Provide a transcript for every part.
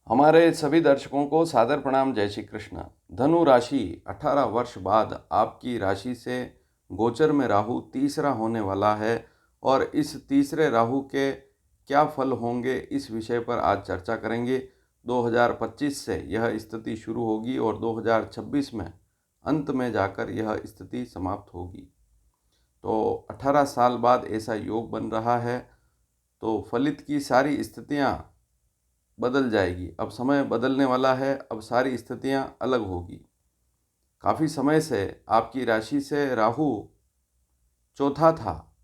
हमारे सभी दर्शकों को सादर प्रणाम। जय श्री कृष्ण। धनु राशि 18 वर्ष बाद आपकी राशि से गोचर में राहु तीसरा होने वाला है और इस तीसरे राहु के क्या फल होंगे इस विषय पर आज चर्चा करेंगे। 2025 से यह स्थिति शुरू होगी और 2026 में अंत में जाकर यह स्थिति समाप्त होगी। तो 18 साल बाद ऐसा योग बन रहा है तो फलित की सारी स्थितियां बदल जाएगी। अब समय बदलने वाला है, अब सारी स्थितियां अलग होगी। काफ़ी समय से आपकी राशि से राहु चौथा था,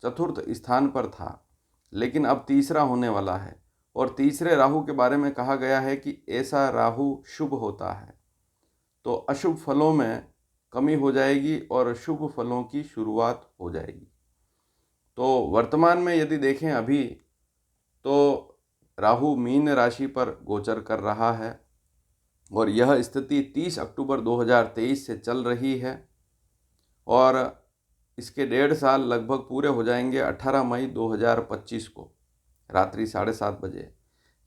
चतुर्थ स्थान पर था, लेकिन अब तीसरा होने वाला है और तीसरे राहु के बारे में कहा गया है कि ऐसा राहु शुभ होता है, तो अशुभ फलों में कमी हो जाएगी और शुभ फलों की शुरुआत हो जाएगी। तो वर्तमान में यदि देखें अभी तो राहु मीन राशि पर गोचर कर रहा है और यह स्थिति 30 अक्टूबर 2023 से चल रही है और इसके 1.5 साल लगभग पूरे हो जाएंगे 18 मई 2025 को रात्रि 7:30 बजे।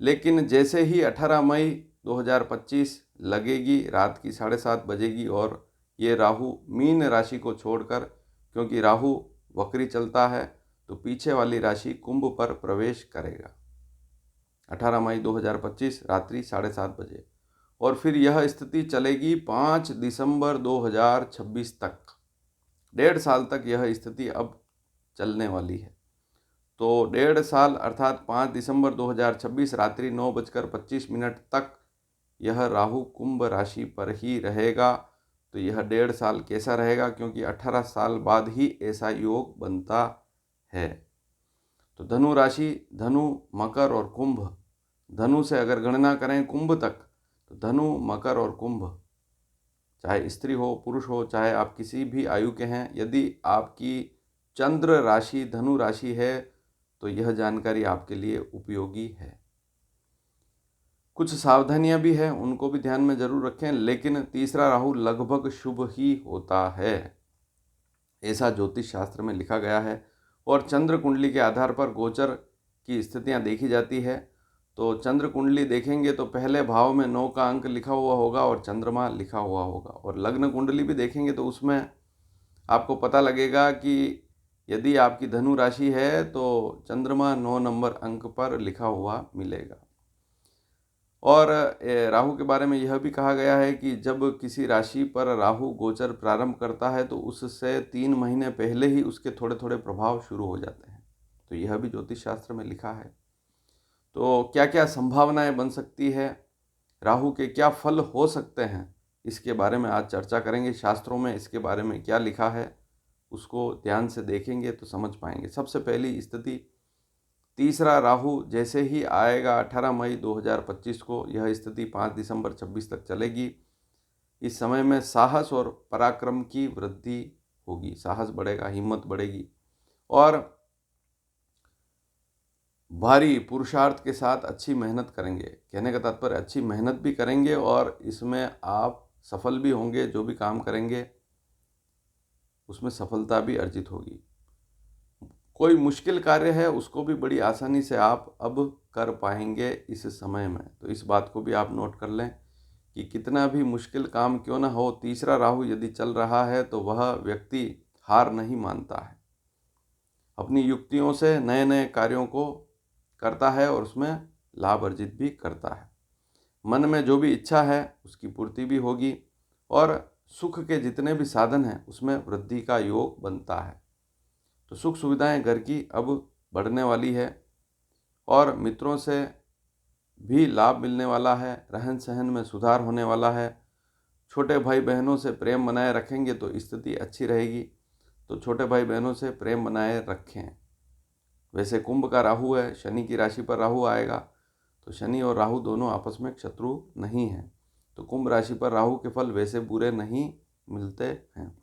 लेकिन जैसे ही 18 मई 2025 लगेगी, रात की 7:30 बजेगी और ये राहु मीन राशि को छोड़कर, क्योंकि राहु वक्री चलता है, तो पीछे वाली राशि कुंभ पर प्रवेश करेगा 18 मई 2025 रात्रि 7:30 बजे और फिर यह स्थिति चलेगी 5 दिसंबर 2026 तक। 1.5 साल तक यह स्थिति अब चलने वाली है। तो 1.5 साल अर्थात 5 दिसंबर 2026 रात्रि 9:25 तक यह राहु कुंभ राशि पर ही रहेगा। तो यह 1.5 साल कैसा रहेगा, क्योंकि 18 साल बाद ही ऐसा योग बनता है। तो धनु राशि, धनु, मकर और कुंभ, धनु से अगर गणना करें कुंभ तक, तो धनु, मकर और कुंभ, चाहे स्त्री हो पुरुष हो, चाहे आप किसी भी आयु के हैं, यदि आपकी चंद्र राशि धनु राशि है तो यह जानकारी आपके लिए उपयोगी है। कुछ सावधानियां भी हैं, उनको भी ध्यान में जरूर रखें, लेकिन तीसरा राहु लगभग शुभ ही होता है, ऐसा ज्योतिष शास्त्र में लिखा गया है। और चंद्र कुंडली के आधार पर गोचर की स्थितियां देखी जाती है। तो चंद्र कुंडली देखेंगे तो पहले भाव में 9 का अंक लिखा हुआ होगा और चंद्रमा लिखा हुआ होगा, और लग्न कुंडली भी देखेंगे तो उसमें आपको पता लगेगा कि यदि आपकी धनु राशि है तो चंद्रमा 9 नंबर अंक पर लिखा हुआ मिलेगा। और राहु के बारे में यह भी कहा गया है कि जब किसी राशि पर राहु गोचर प्रारंभ करता है तो उससे 3 महीने पहले ही उसके थोड़े थोड़े प्रभाव शुरू हो जाते हैं। तो यह भी ज्योतिष शास्त्र में लिखा है। तो क्या क्या संभावनाएं बन सकती है, राहु के क्या फल हो सकते हैं, इसके बारे में आज चर्चा करेंगे। शास्त्रों में इसके बारे में क्या लिखा है उसको ध्यान से देखेंगे तो समझ पाएंगे। सबसे पहली स्थिति, तीसरा राहु जैसे ही आएगा 18 मई 2025 को, यह स्थिति 5 दिसंबर 26 तक चलेगी। इस समय में साहस और पराक्रम की वृद्धि होगी, साहस बढ़ेगा, हिम्मत बढ़ेगी और भारी पुरुषार्थ के साथ अच्छी मेहनत करेंगे। कहने का तात्पर्य अच्छी मेहनत भी करेंगे और इसमें आप सफल भी होंगे। जो भी काम करेंगे उसमें सफलता भी अर्जित होगी। कोई मुश्किल कार्य है उसको भी बड़ी आसानी से आप अब कर पाएंगे इस समय में। तो इस बात को भी आप नोट कर लें कि कितना भी मुश्किल काम क्यों ना हो, तीसरा राहु यदि चल रहा है तो वह व्यक्ति हार नहीं मानता है, अपनी युक्तियों से नए नए कार्यों को करता है और उसमें लाभ अर्जित भी करता है। मन में जो भी इच्छा है उसकी पूर्ति भी होगी और सुख के जितने भी साधन हैं उसमें वृद्धि का योग बनता है। तो सुख सुविधाएं घर की अब बढ़ने वाली है और मित्रों से भी लाभ मिलने वाला है, रहन सहन में सुधार होने वाला है। छोटे भाई बहनों से प्रेम बनाए रखेंगे तो स्थिति अच्छी रहेगी। तो छोटे भाई बहनों से प्रेम बनाए रखें। वैसे कुंभ का राहु है, शनि की राशि पर राहु आएगा, तो शनि और राहु दोनों आपस में शत्रु नहीं हैं। तो कुंभ राशि पर राहु के फल वैसे बुरे नहीं मिलते हैं,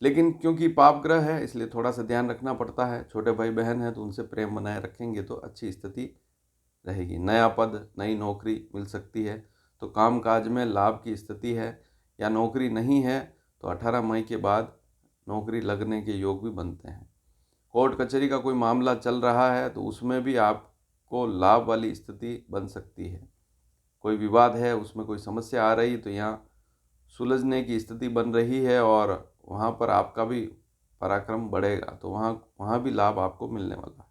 लेकिन क्योंकि पाप ग्रह है इसलिए थोड़ा सा ध्यान रखना पड़ता है। छोटे भाई बहन हैं तो उनसे प्रेम बनाए रखेंगे तो अच्छी स्थिति रहेगी। नया पद, नई नौकरी मिल सकती है। तो काम काज में लाभ की स्थिति है, या नौकरी नहीं है तो 18 मई के बाद नौकरी लगने के योग भी बनते हैं। कोर्ट कचहरी का कोई मामला चल रहा है तो उसमें भी आप आपको लाभ वाली स्थिति बन सकती है। कोई विवाद है, उसमें कोई समस्या आ रही तो यहाँ सुलझने की स्थिति बन रही है और वहाँ पर आपका भी पराक्रम बढ़ेगा, तो वहाँ भी लाभ आपको मिलने वाला है।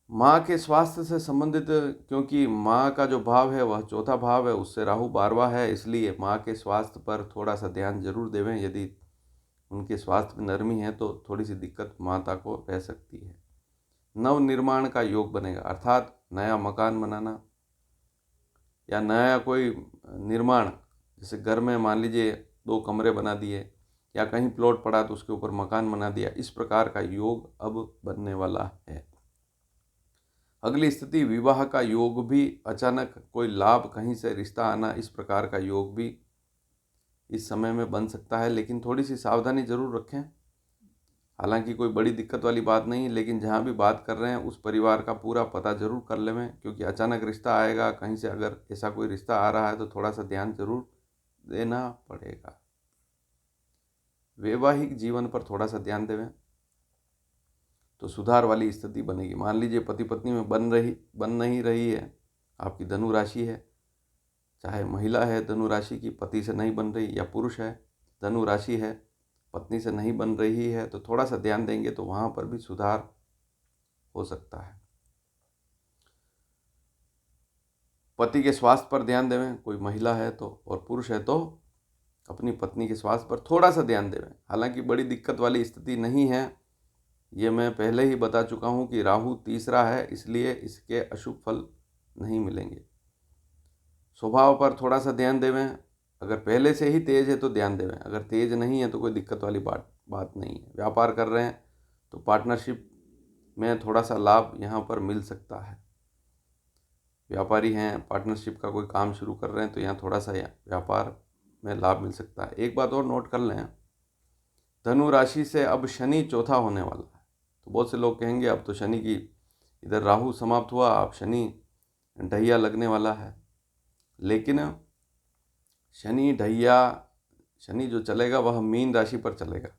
माँ के स्वास्थ्य से संबंधित, क्योंकि माँ का जो भाव है वह चौथा भाव है, उससे राहु 12वां है, इसलिए माँ के स्वास्थ्य पर थोड़ा सा ध्यान जरूर देवें। यदि उनके स्वास्थ्य में नरमी है तो थोड़ी सी दिक्कत माता को रह सकती है। नव निर्माण का योग बनेगा, अर्थात नया मकान बनाना या नया कोई निर्माण, जैसे घर में मान लीजिए 2 कमरे बना दिए या कहीं प्लॉट पड़ा तो उसके ऊपर मकान बना दिया, इस प्रकार का योग अब बनने वाला है। अगली स्थिति विवाह का योग भी, अचानक कोई लाभ, कहीं से रिश्ता आना, इस प्रकार का योग भी इस समय में बन सकता है, लेकिन थोड़ी सी सावधानी जरूर रखें। हालांकि कोई बड़ी दिक्कत वाली बात नहीं, लेकिन जहाँ भी बात कर रहे हैं उस परिवार का पूरा पता जरूर कर लें, क्योंकि अचानक रिश्ता आएगा कहीं से, अगर ऐसा कोई रिश्ता आ रहा है तो थोड़ा सा ध्यान जरूर देना पड़ेगा। वैवाहिक जीवन पर थोड़ा सा ध्यान देवें तो सुधार वाली स्थिति बनेगी। मान लीजिए पति पत्नी में बन नहीं रही है, आपकी धनु राशि है, चाहे महिला है धनु राशि की, पति से नहीं बन रही, या पुरुष है धनु राशि है, पत्नी से नहीं बन रही है, तो थोड़ा सा ध्यान देंगे तो वहाँ पर भी सुधार हो सकता है। पति के स्वास्थ्य पर ध्यान देवें, कोई महिला है तो, और पुरुष है तो अपनी पत्नी के स्वास्थ्य पर थोड़ा सा ध्यान देवें। हालांकि बड़ी दिक्कत वाली स्थिति नहीं है, ये मैं पहले ही बता चुका हूँ कि राहु तीसरा है, इसलिए इसके अशुभ फल नहीं मिलेंगे। स्वभाव पर थोड़ा सा ध्यान देवें, अगर पहले से ही तेज है तो ध्यान देवें, अगर तेज नहीं है तो कोई दिक्कत वाली बात नहीं है। व्यापार कर रहे हैं तो पार्टनरशिप में थोड़ा सा लाभ यहाँ पर मिल सकता है। व्यापारी हैं, पार्टनरशिप का कोई काम शुरू कर रहे हैं तो यहाँ थोड़ा सा व्यापार में लाभ मिल सकता है। एक बात और नोट कर लें, धनु राशि से अब शनि चौथा होने वाला है, तो बहुत से लोग कहेंगे अब तो शनि की, इधर राहु समाप्त हुआ, अब शनि ढैया लगने वाला है। लेकिन शनि जो चलेगा वह मीन राशि पर चलेगा,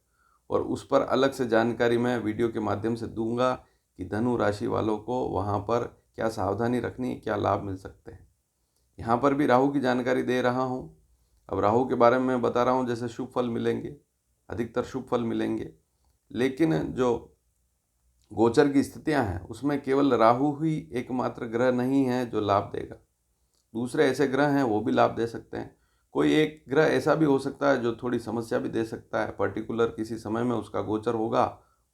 और उस पर अलग से जानकारी मैं वीडियो के माध्यम से दूंगा कि धनु राशि वालों को वहाँ पर क्या सावधानी रखनी, क्या लाभ मिल सकते हैं। यहाँ पर भी राहु की जानकारी दे रहा हूँ। अब राहु के बारे में मैं बता रहा हूँ, जैसे शुभ फल मिलेंगे, अधिकतर शुभ फल मिलेंगे, लेकिन जो गोचर की स्थितियाँ हैं उसमें केवल राहु ही एकमात्र ग्रह नहीं है जो लाभ देगा। दूसरे ऐसे ग्रह हैं वो भी लाभ दे सकते हैं। कोई एक ग्रह ऐसा भी हो सकता है जो थोड़ी समस्या भी दे सकता है, पर्टिकुलर किसी समय में उसका गोचर होगा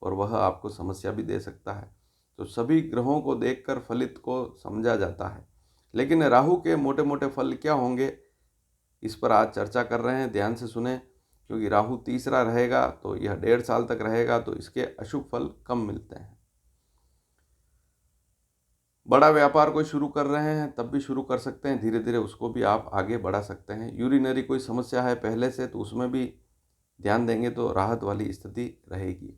और वह आपको समस्या भी दे सकता है। तो सभी ग्रहों को देखकर फलित को समझा जाता है, लेकिन राहु के मोटे मोटे फल क्या होंगे इस पर आज चर्चा कर रहे हैं, ध्यान से सुने, क्योंकि राहु तीसरा रहेगा तो यह 1.5 साल तक रहेगा, तो इसके अशुभ फल कम मिलते हैं। बड़ा व्यापार कोई शुरू कर रहे हैं तब भी शुरू कर सकते हैं, धीरे धीरे उसको भी आप आगे बढ़ा सकते हैं। यूरिनरी कोई समस्या है पहले से तो उसमें भी ध्यान देंगे तो राहत वाली स्थिति रहेगी,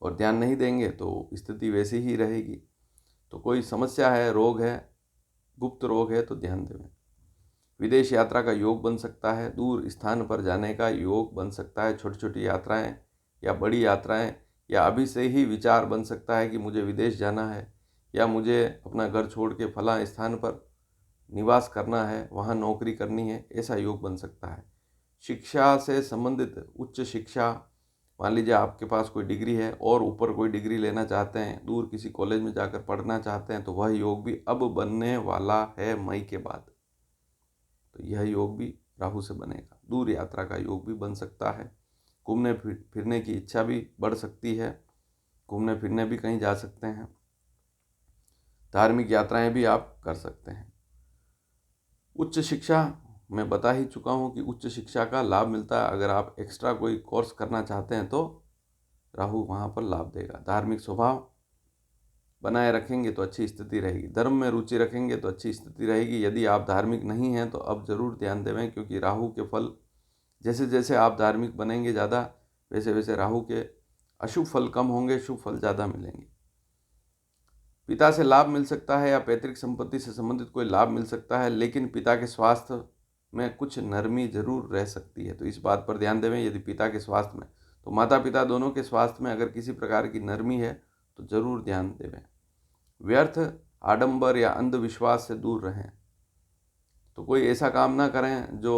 और ध्यान नहीं देंगे तो स्थिति वैसी ही रहेगी। तो कोई समस्या है, रोग है, गुप्त रोग है तो ध्यान देवें। विदेश यात्रा का योग बन सकता है, दूर स्थान पर जाने का योग बन सकता है, छोटी छोटी यात्राएं या बड़ी यात्राएं, या अभी से ही विचार बन सकता है कि मुझे विदेश जाना है, या मुझे अपना घर छोड़ के फला स्थान पर निवास करना है, वहाँ नौकरी करनी है, ऐसा योग बन सकता है। शिक्षा से संबंधित उच्च शिक्षा, मान लीजिए आपके पास कोई डिग्री है और ऊपर कोई डिग्री लेना चाहते हैं, दूर किसी कॉलेज में जाकर पढ़ना चाहते हैं, तो वह योग भी अब बनने वाला है मई के बाद। तो यह योग भी राहु से बनेगा। दूर यात्रा का योग भी बन सकता है। घूमने फिरने की इच्छा भी बढ़ सकती है, घूमने फिरने भी कहीं जा सकते हैं। धार्मिक यात्राएं भी आप कर सकते हैं। उच्च शिक्षा, मैं बता ही चुका हूं कि उच्च शिक्षा का लाभ मिलता है। अगर आप एक्स्ट्रा कोई कोर्स करना चाहते हैं तो राहु वहां पर लाभ देगा। धार्मिक स्वभाव बनाए रखेंगे तो अच्छी स्थिति रहेगी। धर्म में रुचि रखेंगे तो अच्छी स्थिति रहेगी। यदि आप धार्मिक नहीं हैं तो अब जरूर ध्यान देवें, क्योंकि राहु के फल जैसे जैसे आप धार्मिक बनेंगे ज़्यादा, वैसे वैसे राहु के अशुभ फल कम होंगे, शुभ फल ज़्यादा मिलेंगे। पिता से लाभ मिल सकता है या पैतृक संपत्ति से संबंधित कोई लाभ मिल सकता है, लेकिन पिता के स्वास्थ्य में कुछ नरमी जरूर रह सकती है, तो इस बात पर ध्यान देवें। यदि पिता के स्वास्थ्य में, तो माता पिता दोनों के स्वास्थ्य में अगर किसी प्रकार की नरमी है तो जरूर ध्यान देवें। व्यर्थ आडंबर या अंधविश्वास से दूर रहें। तो कोई ऐसा काम ना करें जो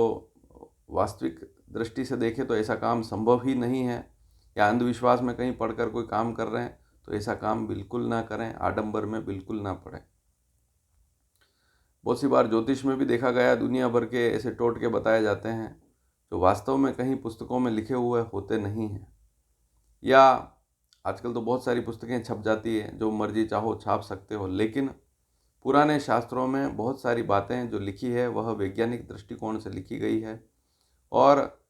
वास्तविक दृष्टि से देखें तो ऐसा काम संभव ही नहीं है, या अंधविश्वास में कहीं पढ़कर कोई काम कर रहे हैं तो ऐसा काम बिल्कुल ना करें, आडंबर में बिल्कुल ना पड़ें। बहुत सी बार ज्योतिष में भी देखा गया, दुनिया भर के ऐसे टोटके बताए जाते हैं जो वास्तव में कहीं पुस्तकों में लिखे हुए होते नहीं हैं, या आजकल तो बहुत सारी पुस्तकें छप जाती है, जो मर्जी चाहो छाप सकते हो, लेकिन पुराने शास्त्रों में बहुत सारी बातें जो लिखी है वह वैज्ञानिक दृष्टिकोण से लिखी गई है और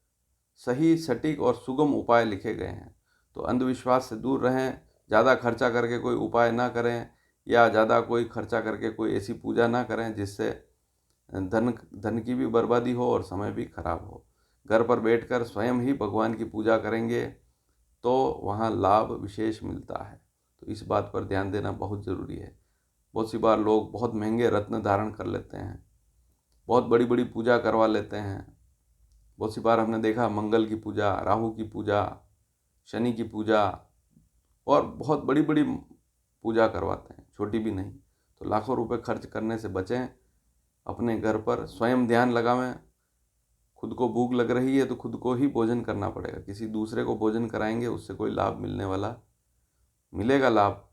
सही, सटीक और सुगम उपाय लिखे गए हैं। तो अंधविश्वास से दूर रहें, ज़्यादा खर्चा करके कोई उपाय ना करें, या ज़्यादा कोई खर्चा करके कोई ऐसी पूजा ना करें जिससे धन की भी बर्बादी हो और समय भी खराब हो। घर पर बैठकर स्वयं ही भगवान की पूजा करेंगे तो वहाँ लाभ विशेष मिलता है। तो इस बात पर ध्यान देना बहुत ज़रूरी है। बहुत सी बार लोग बहुत महंगे रत्न धारण कर लेते हैं, बहुत बड़ी बड़ी पूजा करवा लेते हैं। बहुत सी बार हमने देखा मंगल की पूजा, राहु की पूजा, शनि की पूजा, और बहुत बड़ी बड़ी पूजा करवाते हैं, छोटी भी नहीं। तो लाखों रुपए खर्च करने से बचें, अपने घर पर स्वयं ध्यान लगावें। खुद को भूख लग रही है तो खुद को ही भोजन करना पड़ेगा, किसी दूसरे को भोजन कराएंगे उससे कोई लाभ मिलेगा लाभ,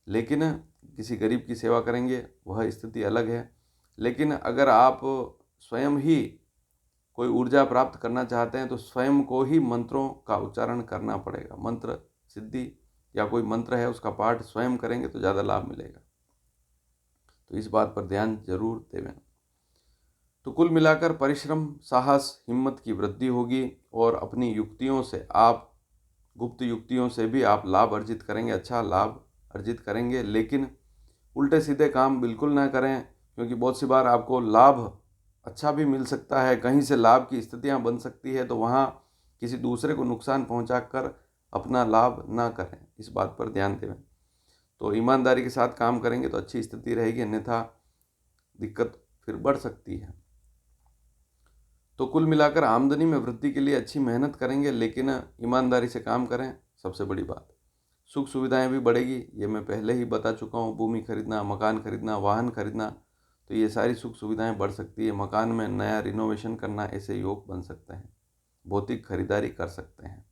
लेकिन किसी गरीब की सेवा करेंगे वह स्थिति अलग है। लेकिन अगर आप स्वयं ही कोई ऊर्जा प्राप्त करना चाहते हैं तो स्वयं को ही मंत्रों का उच्चारण करना पड़ेगा। मंत्र सिद्धि या कोई मंत्र है उसका पाठ स्वयं करेंगे तो ज़्यादा लाभ मिलेगा। तो इस बात पर ध्यान जरूर देवें। तो कुल मिलाकर परिश्रम, साहस, हिम्मत की वृद्धि होगी और अपनी युक्तियों से, आप गुप्त युक्तियों से भी आप लाभ अर्जित करेंगे, अच्छा लाभ अर्जित करेंगे। लेकिन उल्टे सीधे काम बिल्कुल ना करें, क्योंकि बहुत सी बार आपको लाभ अच्छा भी मिल सकता है, कहीं से लाभ की स्थितियां बन सकती है, तो वहाँ किसी दूसरे को नुकसान पहुंचाकर अपना लाभ ना करें। इस बात पर ध्यान दें। तो ईमानदारी के साथ काम करेंगे तो अच्छी स्थिति रहेगी, अन्यथा दिक्कत फिर बढ़ सकती है। तो कुल मिलाकर आमदनी में वृद्धि के लिए अच्छी मेहनत करेंगे, लेकिन ईमानदारी से काम करें, सबसे बड़ी बात। सुख सुविधाएं भी बढ़ेगी, ये मैं पहले ही बता चुका हूँ। भूमि खरीदना, मकान खरीदना, वाहन खरीदना, तो ये सारी सुख सुविधाएं बढ़ सकती है। मकान में नया रिनोवेशन करना, ऐसे योग बन सकते हैं। भौतिक खरीदारी कर सकते हैं।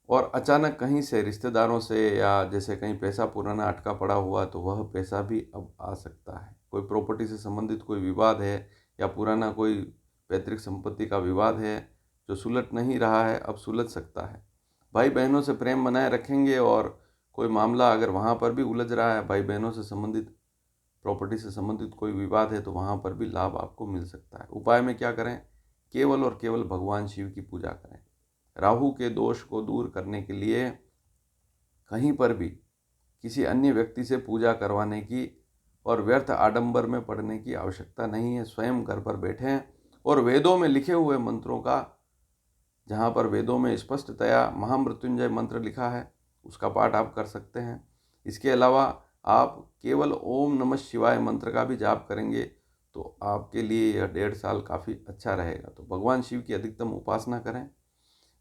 और अचानक कहीं से रिश्तेदारों से, या जैसे कहीं पैसा पुराना अटका पड़ा हुआ, तो वह पैसा भी अब आ सकता है। कोई प्रॉपर्टी से संबंधित कोई विवाद है, या पुराना कोई पैतृक संपत्ति का विवाद है जो सुलझ नहीं रहा है, अब सुलझ सकता है। भाई बहनों से प्रेम बनाए रखेंगे, और कोई मामला अगर वहाँ पर भी उलझ रहा है, भाई बहनों से संबंधित, प्रॉपर्टी से संबंधित कोई विवाद है, तो वहाँ पर भी लाभ आपको मिल सकता है। उपाय में क्या करें? केवल और केवल भगवान शिव की पूजा करें। राहु के दोष को दूर करने के लिए कहीं पर भी किसी अन्य व्यक्ति से पूजा करवाने की और व्यर्थ आडंबर में पढ़ने की आवश्यकता नहीं है। स्वयं घर पर बैठें और वेदों में लिखे हुए मंत्रों का, जहाँ पर वेदों में स्पष्टतया महामृत्युंजय मंत्र लिखा है, उसका पाठ आप कर सकते हैं। इसके अलावा आप केवल ओम नमः शिवाय मंत्र का भी जाप करेंगे तो आपके लिए यह 1.5 साल काफ़ी अच्छा रहेगा। तो भगवान शिव की अधिकतम उपासना करें,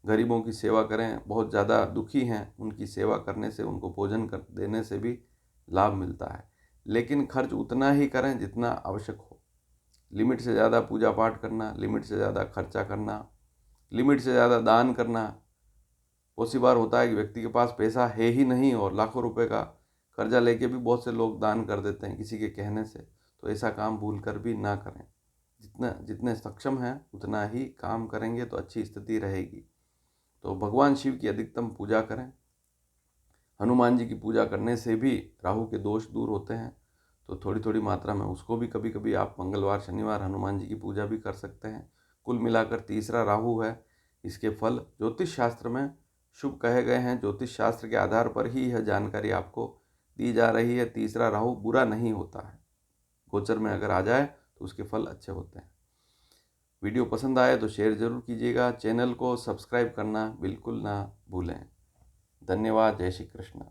गरीबों की सेवा करें। बहुत ज़्यादा दुखी हैं, उनकी सेवा करने से, उनको भोजन कर देने से भी लाभ मिलता है। लेकिन खर्च उतना ही करें जितना आवश्यक हो। लिमिट से ज़्यादा पूजा पाठ करना, लिमिट से ज़्यादा खर्चा करना, लिमिट से ज़्यादा दान करना, बहुत सी बार होता है कि व्यक्ति के पास पैसा है ही नहीं और लाखों रुपए का कर्जा लेके भी बहुत से लोग दान कर देते हैं किसी के कहने से। तो ऐसा काम भूल कर भी ना करें। जितने सक्षम हैं उतना ही काम करेंगे तो अच्छी स्थिति रहेगी। तो भगवान शिव की अधिकतम पूजा करें। हनुमान जी की पूजा करने से भी राहु के दोष दूर होते हैं, तो थोड़ी थोड़ी मात्रा में उसको भी कभी कभी आप मंगलवार शनिवार हनुमान जी की पूजा भी कर सकते हैं। कुल मिलाकर तीसरा राहु है, इसके फल ज्योतिष शास्त्र में शुभ कहे गए हैं। ज्योतिष शास्त्र के आधार पर ही यह जानकारी आपको दी जा रही है। तीसरा राहु बुरा नहीं होता है, गोचर में अगर आ जाए तो उसके फल अच्छे होते हैं। वीडियो पसंद आए तो शेयर ज़रूर कीजिएगा। चैनल को सब्सक्राइब करना बिल्कुल ना भूलें। धन्यवाद। जय श्री कृष्ण।